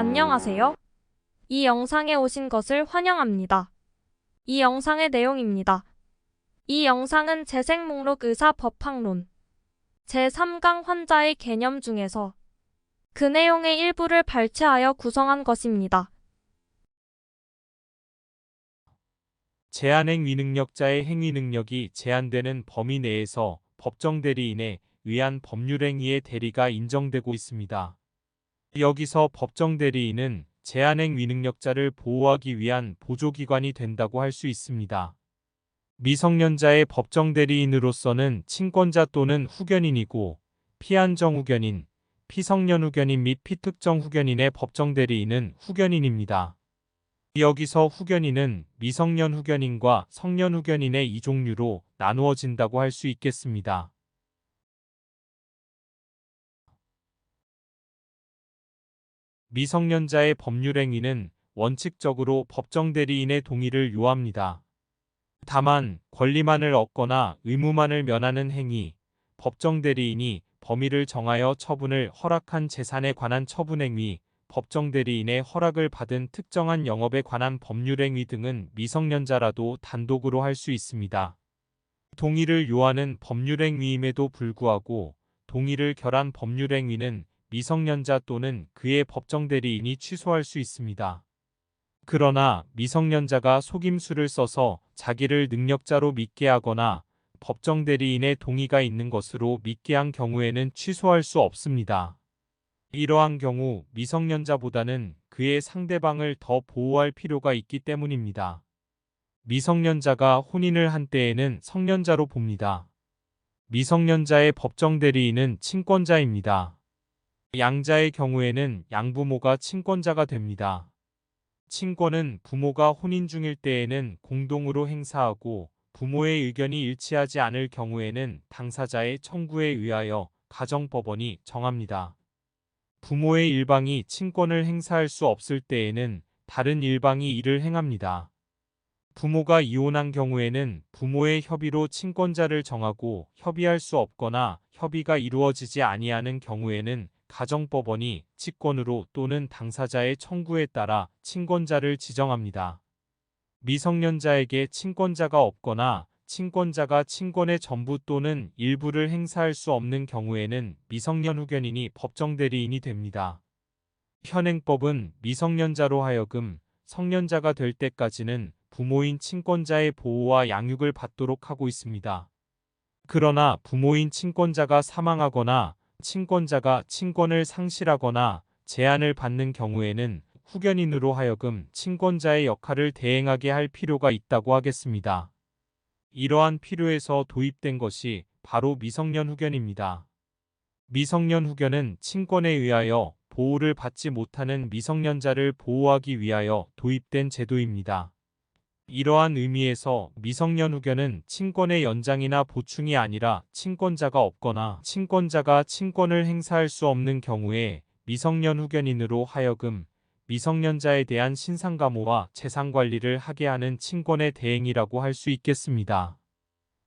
안녕하세요. 이 영상에 오신 것을 환영합니다. 이 영상의 내용입니다. 이 영상은 재생 목록 의사 법학론 제3강 환자의 개념 중에서 그 내용의 일부를 발췌하여 구성한 것입니다. 제한행 위능력자의 행위 능력이 제한되는 범위 내에서 법정 대리인에 의한 법률행위의 대리가 인정되고 있습니다. 여기서 법정 대리인은 제한행 위능력자를 보호하기 위한 보조기관이 된다고 할 수 있습니다. 미성년자의 법정 대리인으로서는 친권자 또는 후견인이고 피한정 후견인, 피성년 후견인 및 피특정 후견인의 법정 대리인은 후견인입니다. 여기서 후견인은 미성년 후견인과 성년 후견인의 이 종류로 나누어진다고 할 수 있겠습니다. 미성년자의 법률행위는 원칙적으로 법정 대리인의 동의를 요합니다. 다만 권리만을 얻거나 의무만을 면하는 행위, 법정 대리인이 범위를 정하여 처분을 허락한 재산에 관한 처분행위, 법정 대리인의 허락을 받은 특정한 영업에 관한 법률행위 등은 미성년자라도 단독으로 할 수 있습니다. 동의를 요하는 법률행위임에도 불구하고 동의를 결한 법률행위는 미성년자 또는 그의 법정 대리인이 취소할 수 있습니다. 그러나 미성년자가 속임수를 써서 자기를 능력자로 믿게 하거나 법정 대리인의 동의가 있는 것으로 믿게 한 경우에는 취소할 수 없습니다. 이러한 경우 미성년자보다는 그의 상대방을 더 보호할 필요가 있기 때문입니다. 미성년자가 혼인을 한 때에는 성년자로 봅니다. 미성년자의 법정 대리인은 친권자입니다. 양자의 경우에는 양부모가 친권자가 됩니다. 친권은 부모가 혼인 중일 때에는 공동으로 행사하고 부모의 의견이 일치하지 않을 경우에는 당사자의 청구에 의하여 가정법원이 정합니다. 부모의 일방이 친권을 행사할 수 없을 때에는 다른 일방이 이를 행합니다. 부모가 이혼한 경우에는 부모의 협의로 친권자를 정하고 협의할 수 없거나 협의가 이루어지지 아니하는 경우에는 가정법원이 직권으로 또는 당사자의 청구에 따라 친권자를 지정합니다. 미성년자에게 친권자가 없거나 친권자가 친권의 전부 또는 일부를 행사할 수 없는 경우에는 미성년 후견인이 법정 대리인이 됩니다. 현행법은 미성년자로 하여금 성년자가 될 때까지는 부모인 친권자의 보호와 양육을 받도록 하고 있습니다. 그러나 부모인 친권자가 사망하거나 친권자가 친권을 상실하거나 제한을 받는 경우에는 후견인으로 하여금 친권자의 역할을 대행하게 할 필요가 있다고 하겠습니다. 이러한 필요에서 도입된 것이 바로 미성년 후견입니다. 미성년 후견은 친권에 의하여 보호를 받지 못하는 미성년자를 보호하기 위하여 도입된 제도입니다. 이러한 의미에서 미성년 후견은 친권의 연장이나 보충이 아니라 친권자가 없거나 친권자가 친권을 행사할 수 없는 경우에 미성년 후견인으로 하여금 미성년자에 대한 신상감호와 재산관리를 하게 하는 친권의 대행이라고 할 수 있겠습니다.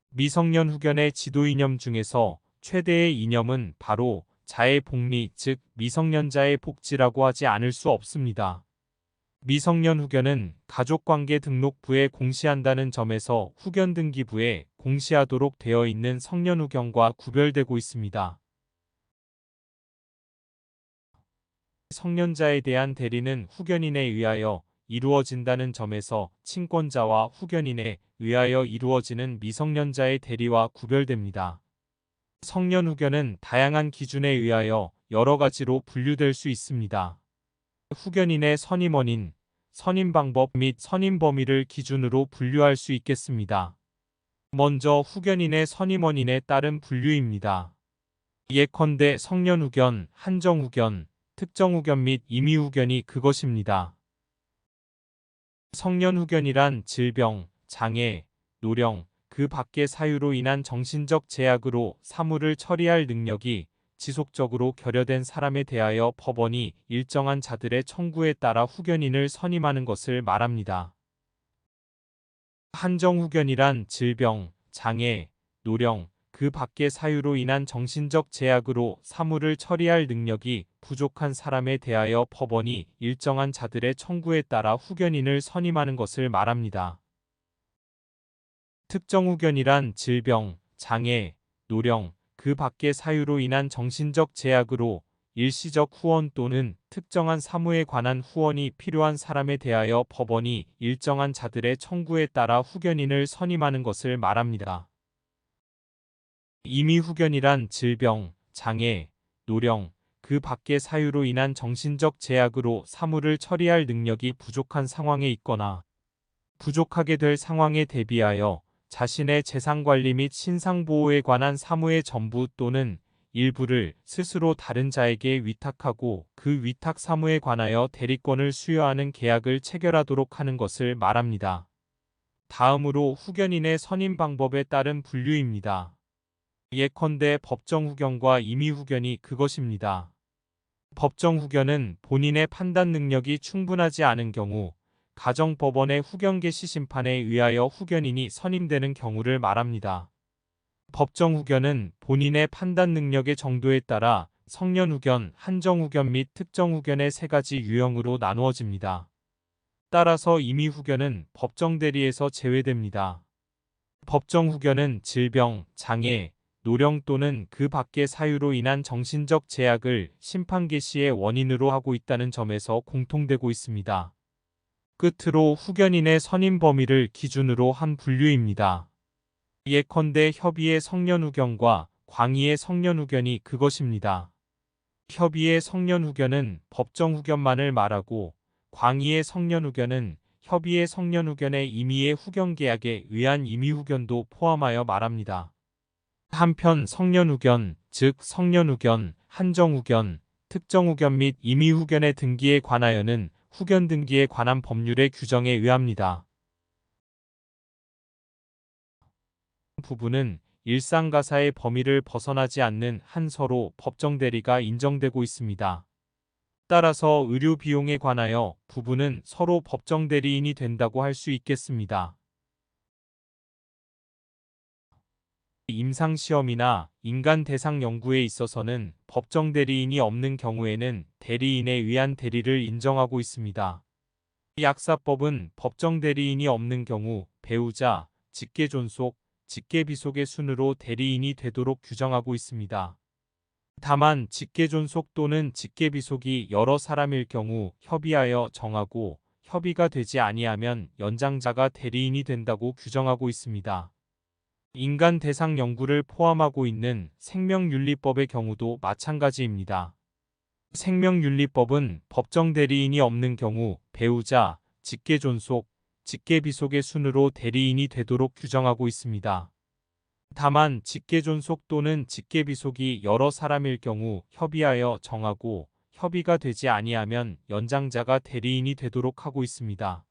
미성년 후견의 지도 이념 중에서 최대의 이념은 바로 자의 복리, 즉 미성년자의 복지라고 하지 않을 수 없습니다. 미성년 후견은 가족관계 등록부에 공시한다는 점에서 후견 등기부에 공시하도록 되어 있는 성년 후견과 구별되고 있습니다. 성년자에 대한 대리는 후견인에 의하여 이루어진다는 점에서 친권자와 후견인에 의하여 이루어지는 미성년자의 대리와 구별됩니다. 성년 후견은 다양한 기준에 의하여 여러 가지로 분류될 수 있습니다. 후견인의 선임 원인, 선임 방법 및 선임 범위를 기준으로 분류할 수 있겠습니다. 먼저 후견인의 선임 원인에 따른 분류입니다. 예컨대 성년 후견, 한정 후견, 특정 후견 및 임의 후견이 그것입니다. 성년 후견이란 질병, 장애, 노령, 그 밖의 사유로 인한 정신적 제약으로 사무를 처리할 능력이 지속적으로 결여된 사람에 대하여 법원이 일정한 자들의 청구에 따라 후견인을 선임하는 것을 말합니다. 한정 후견이란 질병, 장애, 노령, 그 밖의 사유로 인한 정신적 제약으로 사무를 처리할 능력이 부족한 사람에 대하여 법원이 일정한 자들의 청구에 따라 후견인을 선임하는 것을 말합니다. 특정 후견이란 질병, 장애, 노령, 그 밖의 사유로 인한 정신적 제약으로 일시적 후원 또는 특정한 사무에 관한 후원이 필요한 사람에 대하여 법원이 일정한 자들의 청구에 따라 후견인을 선임하는 것을 말합니다. 임의 후견이란 질병, 장애, 노령, 그 밖의 사유로 인한 정신적 제약으로 사무를 처리할 능력이 부족한 상황에 있거나 부족하게 될 상황에 대비하여 자신의 재산관리 및 신상보호에 관한 사무의 전부 또는 일부를 스스로 다른 자에게 위탁하고 그 위탁 사무에 관하여 대리권을 수여하는 계약을 체결하도록 하는 것을 말합니다. 다음으로 후견인의 선임 방법에 따른 분류입니다. 예컨대 법정후견과 임의후견이 그것입니다. 법정후견은 본인의 판단 능력이 충분하지 않은 경우 가정법원의 후견개시 심판에 의하여 후견인이 선임되는 경우를 말합니다. 법정후견은 본인의 판단 능력의 정도에 따라 성년후견, 한정후견 및 특정후견의 세 가지 유형으로 나누어집니다. 따라서 임의후견은 법정대리에서 제외됩니다. 법정후견은 질병, 장애, 노령 또는 그 밖의 사유로 인한 정신적 제약을 심판 개시의 원인으로 하고 있다는 점에서 공통되고 있습니다. 끝으로 후견인의 선임 범위를 기준으로 한 분류입니다. 예컨대 협의의 성년후견과 광의의 성년후견이 그것입니다. 협의의 성년후견은 법정후견만을 말하고 광의의 성년후견은 협의의 성년후견의 임의의 후견계약에 의한 임의후견도 포함하여 말합니다. 한편 성년후견, 즉 성년후견, 한정후견, 특정후견 및 임의후견의 등기에 관하여는 후견 등기에 관한 법률의 규정에 의합니다. 부분은 일상가사의 범위를 벗어나지 않는 한 서로 법정대리가 인정되고 있습니다. 따라서 의료 비용에 관하여 부부는 서로 법정대리인이 된다고 할 수 있겠습니다. 임상시험이나 인간 대상 연구에 있어서는 법정대리인이 없는 경우에는 대리인에 의한 대리를 인정하고 있습니다. 약사법은 법정대리인이 없는 경우 배우자, 직계존속, 직계비속의 순으로 대리인이 되도록 규정하고 있습니다. 다만 직계존속 또는 직계비속이 여러 사람일 경우 협의하여 정하고 협의가 되지 아니하면 연장자가 대리인이 된다고 규정하고 있습니다. 인간 대상 연구를 포함하고 있는 생명윤리법의 경우도 마찬가지입니다. 생명윤리법은 법정 대리인이 없는 경우 배우자, 직계존속, 직계비속의 순으로 대리인이 되도록 규정하고 있습니다. 다만 직계존속 또는 직계비속이 여러 사람일 경우 협의하여 정하고 협의가 되지 아니하면 연장자가 대리인이 되도록 하고 있습니다.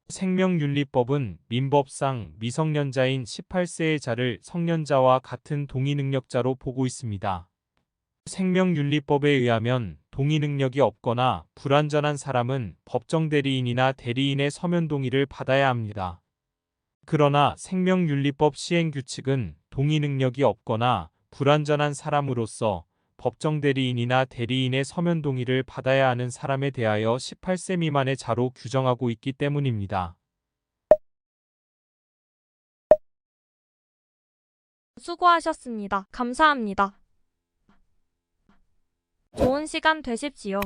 생명윤리법은 민법상 미성년자인 18세의 자를 성년자와 같은 동의능력자로 보고 있습니다. 생명윤리법에 의하면 동의능력이 없거나 불완전한 사람은 법정대리인이나 대리인의 서면 동의를 받아야 합니다. 그러나 생명윤리법 시행규칙은 동의능력이 없거나 불완전한 사람으로서 법정대리인이나 대리인의 서면 동의를 받아야 하는 사람에 대하여 18세 미만의 자로 규정하고 있기 때문입니다. 수고하셨습니다. 감사합니다. 좋은 시간 되십시오.